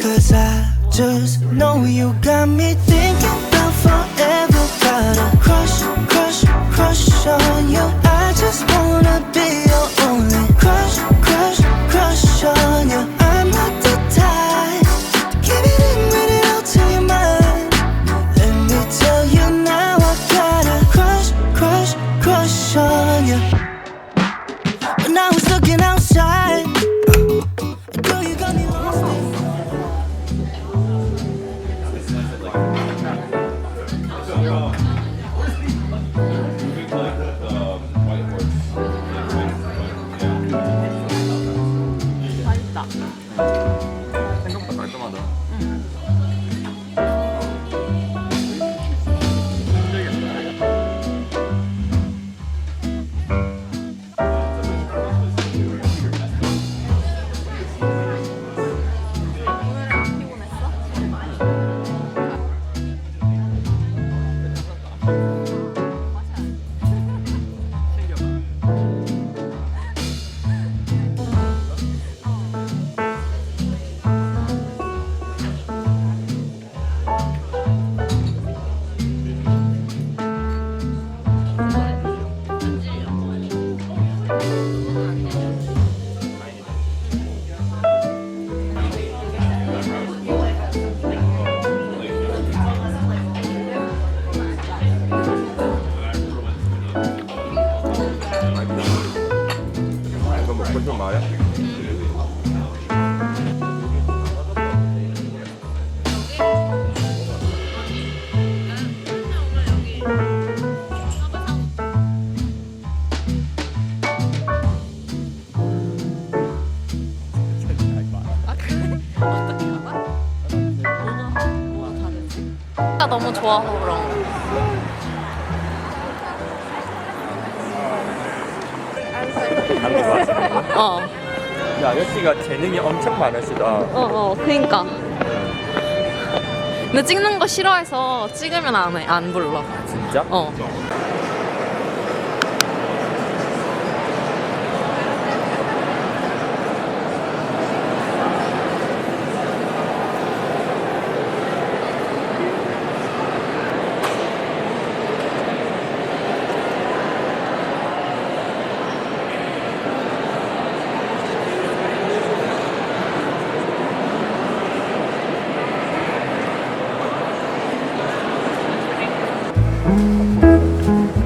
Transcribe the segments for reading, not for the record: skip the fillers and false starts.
'Cause I just know you got me thinking about forever. Got a crush, crush, crush on you. I just wanna be your only crush, crush, crush on you. I'm not the type to keep it in, read it out to your mind. Let me tell you now, I got a crush, crush, crush on you. When I was looking outside, girl, you got me lost. 생각보다 깔끔하다. 이거 먹고 좀 말해. 너무 좋아서 그런 거. 한국 왔습니다. 어, 이 아저씨가 재능이 엄청 많으시다. 그니까. 근데 찍는 거 싫어해서 찍으면 안 해, 안 불러. 진짜? 어.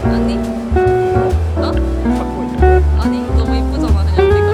아니? 어? 아니, 너무 이쁘잖아, 그냥 우리가.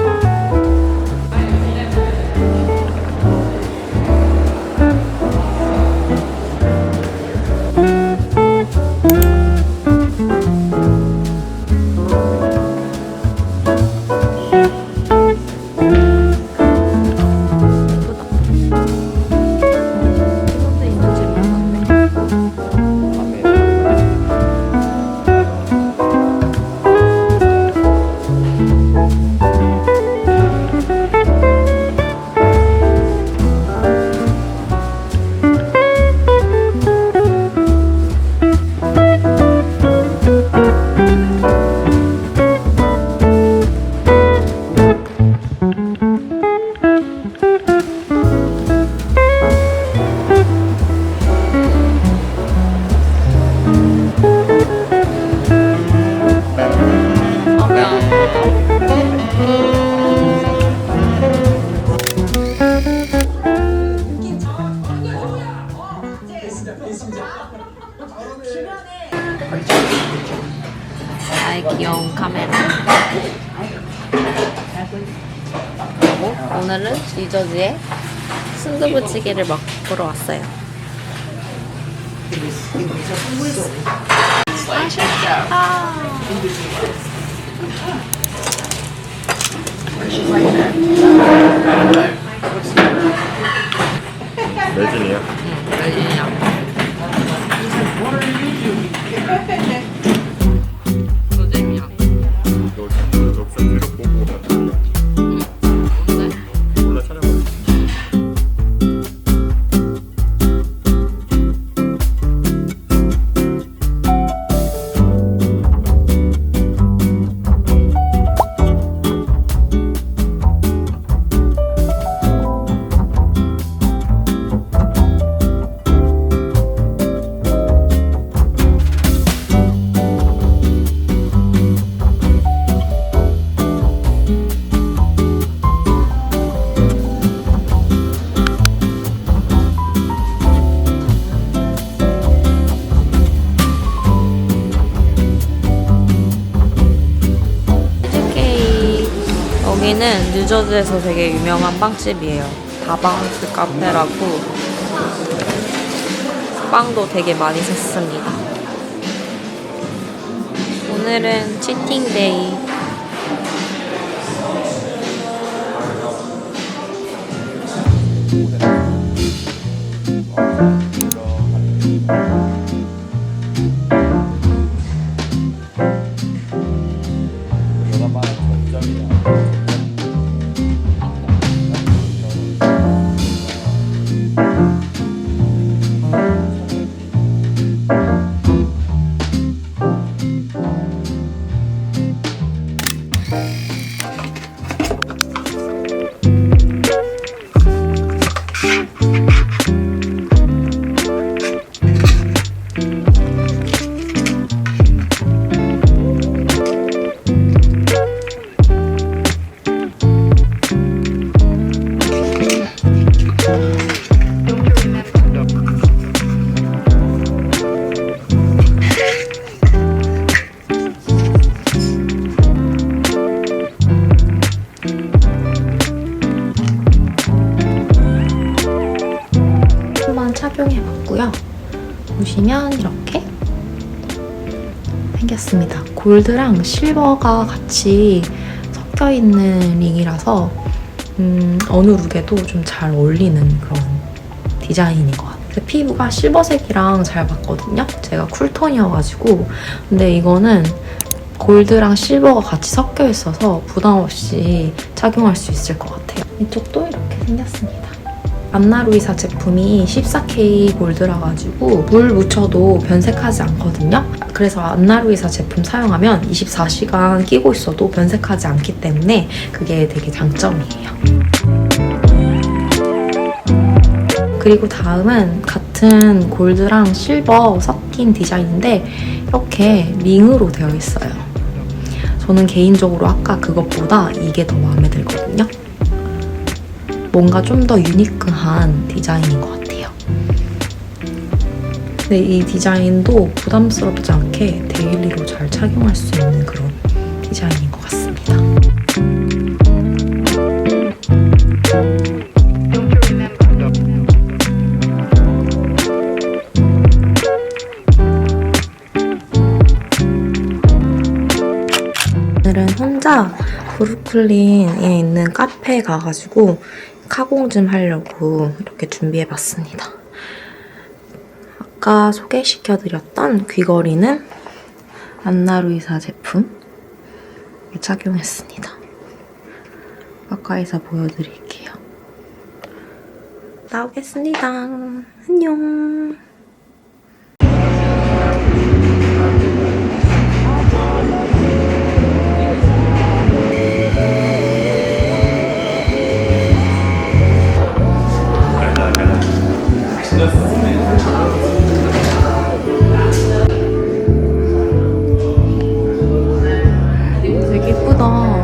나의 귀여운 카메라. 그리고 오늘은 리저즈의 순두부찌개를 먹으러 왔어요. 매진이야. 열리냐? 노잼이야. 너 센스를 보고 뭔데? 몰라 찾아봐. 여기는 뉴저지에서 되게 유명한 빵집이에요. 다방스 카페라고 빵도 되게 많이 샀습니다. 오늘은 치팅데이. 착용해봤고요. 보시면 이렇게 생겼습니다. 골드랑 실버가 같이 섞여있는 링이라서 어느 룩에도 좀 잘 어울리는 그런 디자인인 것 같아요. 피부가 실버색이랑 잘 맞거든요. 제가 쿨톤이어가지고. 근데 이거는 골드랑 실버가 같이 섞여있어서 부담 없이 착용할 수 있을 것 같아요. 이쪽도 이렇게 생겼습니다. 안나루이사 제품이 14K 골드라 가지고 물 묻혀도 변색하지 않거든요. 그래서 안나루이사 제품 사용하면 24시간 끼고 있어도 변색하지 않기 때문에 그게 되게 장점이에요. 그리고 다음은 같은 골드랑 실버 섞인 디자인인데 이렇게 링으로 되어 있어요. 저는 개인적으로 아까 그것보다 이게 더 마음에 들거든요. 뭔가 좀 더 유니크한 디자인인 것 같아요. 근데 이 디자인도 부담스럽지 않게 데일리로 잘 착용할 수 있는 그런 디자인인 것 같습니다. 오늘은 혼자 브루클린에 있는 카페에 가가지고 카공 좀 하려고 이렇게 준비해봤습니다. 아까 소개시켜드렸던 귀걸이는 안나루이사 제품 착용했습니다. 가까이서 보여드릴게요. 나오겠습니다. 안녕. 되게 예쁘다.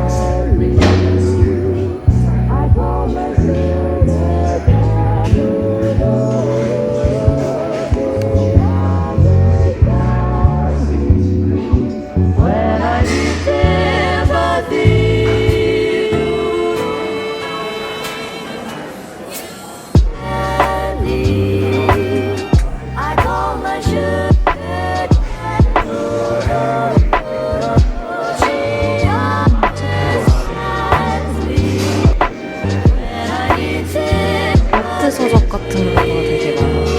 아트 서적 같은 거가 되게 많아요.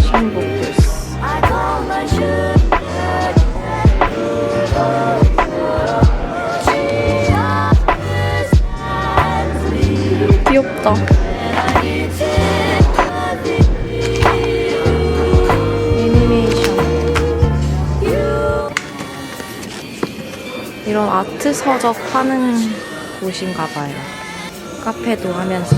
샴보크스. 귀엽다. 애니메이션. 이런 아트 서적 파는 곳인가 봐요. 카페도 하면서.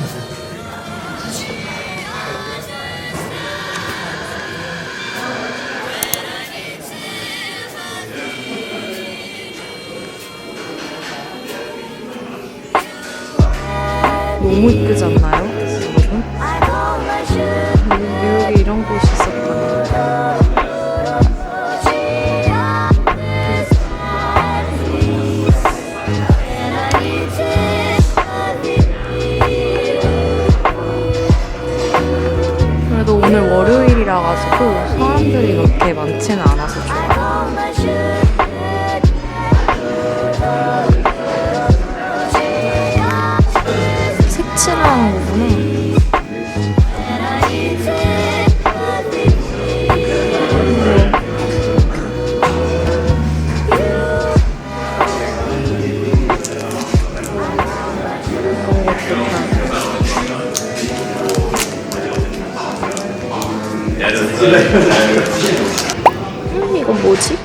너무 이쁘지 않나요? 여러분? 뉴욕에 이런 곳이 있었다니. 와가지고 사람들이 그렇게 많지는 않아서 좋아요. 색칠하는 거구나. 이건 뭐지?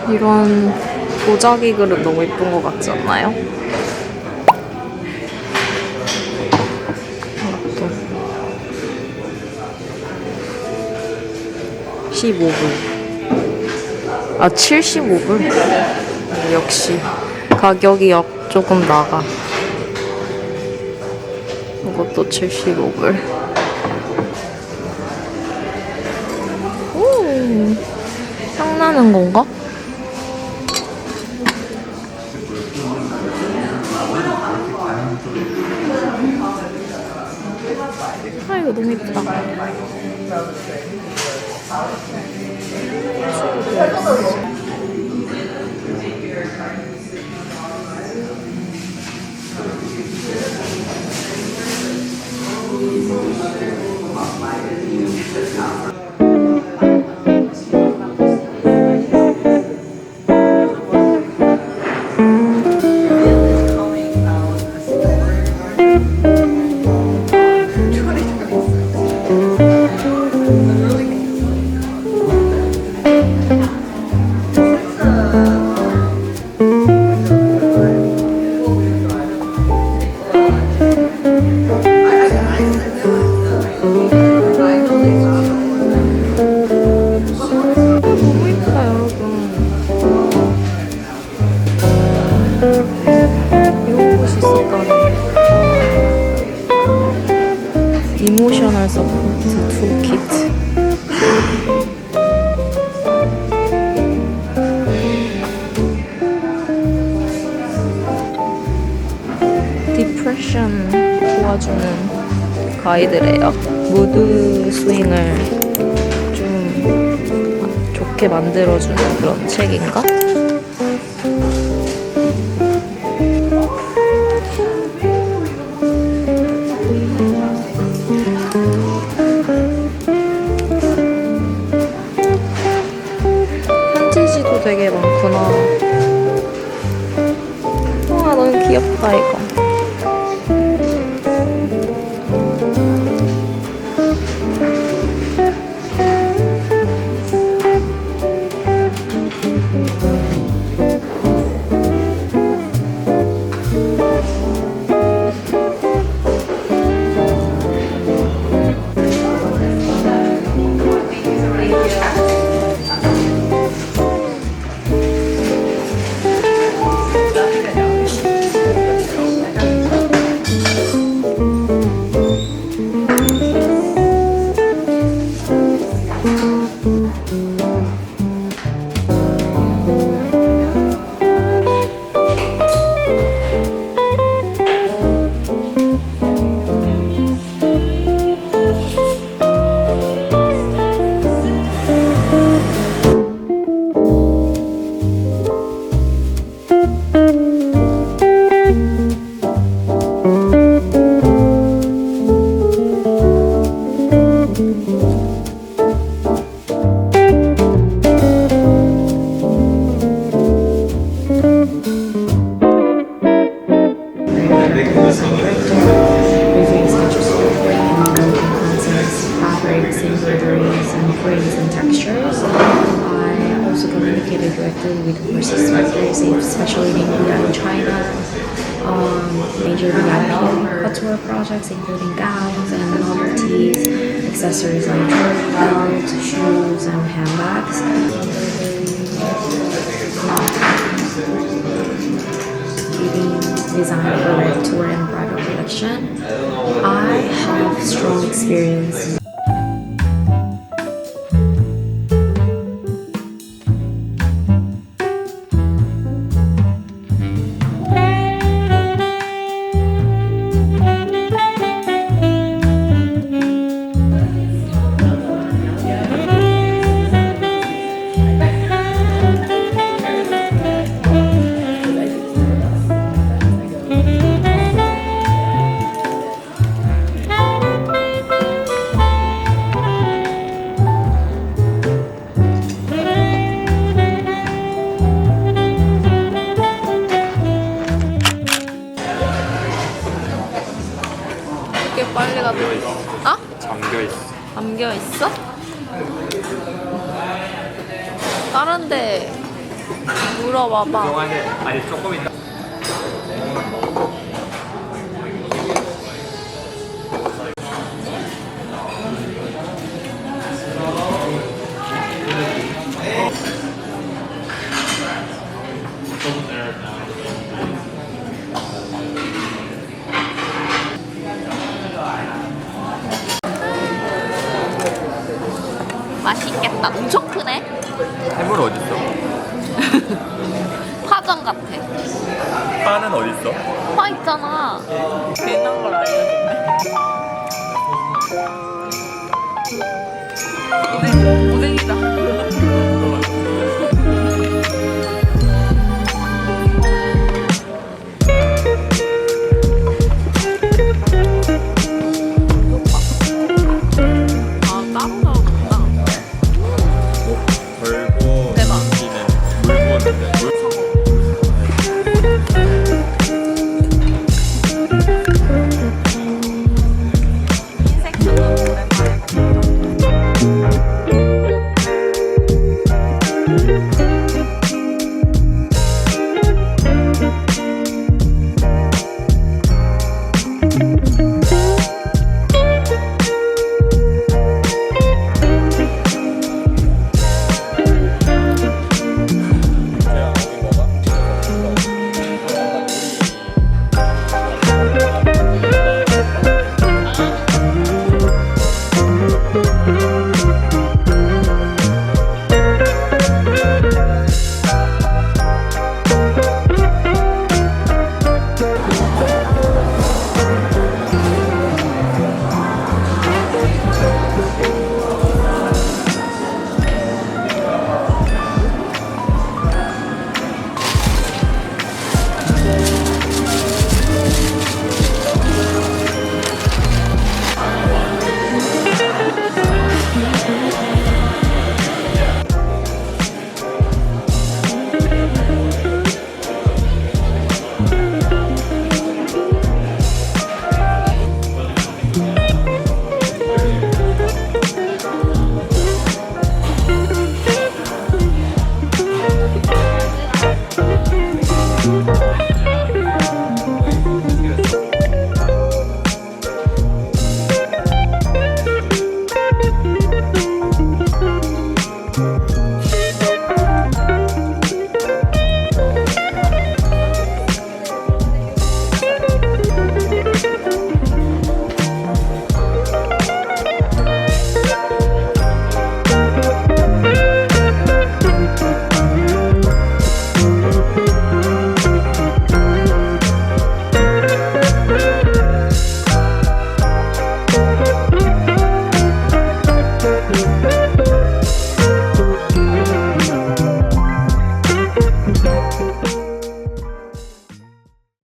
이런 도자기 그릇 너무 예쁜 것 같지 않나요? 이것도 15불. 아, 75불? 역시 가격이 조금 나가. 이것도 75불. 오, 향 나는 건가? 아, 이거 너무 예쁘다. 이모셔널 서포트 툴키트. 디프레션 도와주는 가이드래요. 무드 스윙을 좀 좋게 만들어주는 그런 책인가? 편지지도 되게 많구나. 와, 너무 귀엽다 이거. Fabrics, embroideries, and prints and textures. I also communicated directly with overseas partners, especially in India and China. Major VIP couture projects including gowns and novelties, accessories like belt, shoes, and handbags. Leading design for their tour and bridal collection. I have strong experience. 이렇게 빨리 가도 어? 잠겨있어. 잠겨 있어? 다른데 물어봐봐. 동안에 아니 조금 있다. 맛있겠다. 엄청 크네. 해물 어딨어? 파전 같아. 파는 어딨어? 파 있잖아. 괜한 걸 알려줬네. 고생이다.